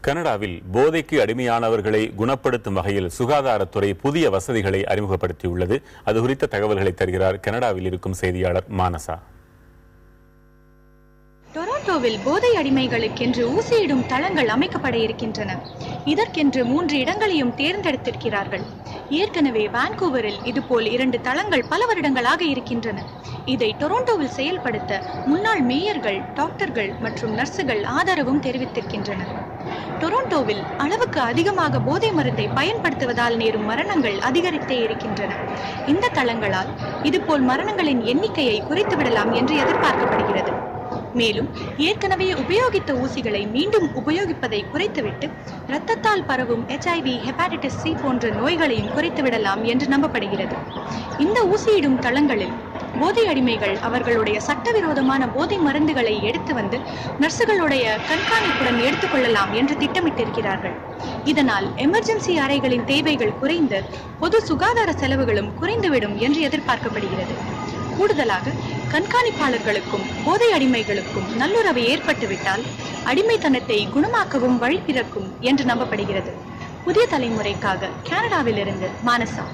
கனடாவில் போதைக்கு அடிமையானவர்களை குணப்படுத்தும் வகையில் சுகாதாரத்துறை புதிய வசதிகளை அறிமுகப்படுத்தியுள்ளது. அது குறித்த தகவல்களை தருகிறார் கனடாவில் இருக்கும் செய்தியாளர் மானசா. டொரண்டோவில் போதை அடிமைகளுக்கென்று ஊசியிடும் தளங்கள் அமைக்கப்பட இருக்கின்றன. இதற்கென்று 3 இடங்களையும் தேர்ந்தெடுத்திருக்கிறார்கள். ஏற்கனவே வான்கூவரில் இதுபோல் 2 தளங்கள் பல வருடங்களாக இருக்கின்றன. இதை டொரண்டோவில் செயல்படுத்த முன்னாள் மேயர்கள், டாக்டர்கள் மற்றும் நர்சுகள் ஆதரவும் தெரிவித்திருக்கின்றனர். டொரண்டோவில் அளவுக்கு அதிகமாக போதை மருந்தை பயன்படுத்துவதால் நேரும் மரணங்கள் அதிகரித்தே இருக்கின்றன. இந்த தளங்களால் இதுபோல் மரணங்களின் எண்ணிக்கையை குறைத்துவிடலாம் என்று எதிர்பார்க்கப்படுகிறது. மேலும் ஏற்கனவே உபயோகித்த ஊசிகளை மீண்டும் உபயோகிப்பதை குறைத்துவிட்டு இரத்தத்தால் பரவும் HIV, ஹெப்பாட்டிட்டிஸ் C போன்ற நோய்களையும் குறைத்துவிடலாம் என்று நம்பப்படுகிறது. இந்த ஊசியிடும் தளங்களில் போதை அடிமைகள் அவர்களுடைய சட்டவிரோதமான போதை மருந்துகளை எடுத்து வந்து நர்சுகளுடைய கண்காணிப்புடன் எடுத்துக்கொள்ளலாம் என்று திட்டமிட்டிருக்கிறார்கள். இதனால் எமர்ஜென்சி அறைகளின் தேவைகள் குறைந்து பொது சுகாதார செலவுகளும் குறைந்துவிடும் என்று எதிர்பார்க்கப்படுகிறது. கூடுதலாக கண்காணிப்பாளர்களுக்கும் போதை அடிமைகளுக்கும் நல்லுறவு ஏற்பட்டுவிட்டால் அடிமைத்தனத்தை குணமாக்கவும் வழி பிறக்கும் என்று நம்பப்படுகிறது. புதிய தலைமுறைக்காக கனடாவிலிருந்து மானசா.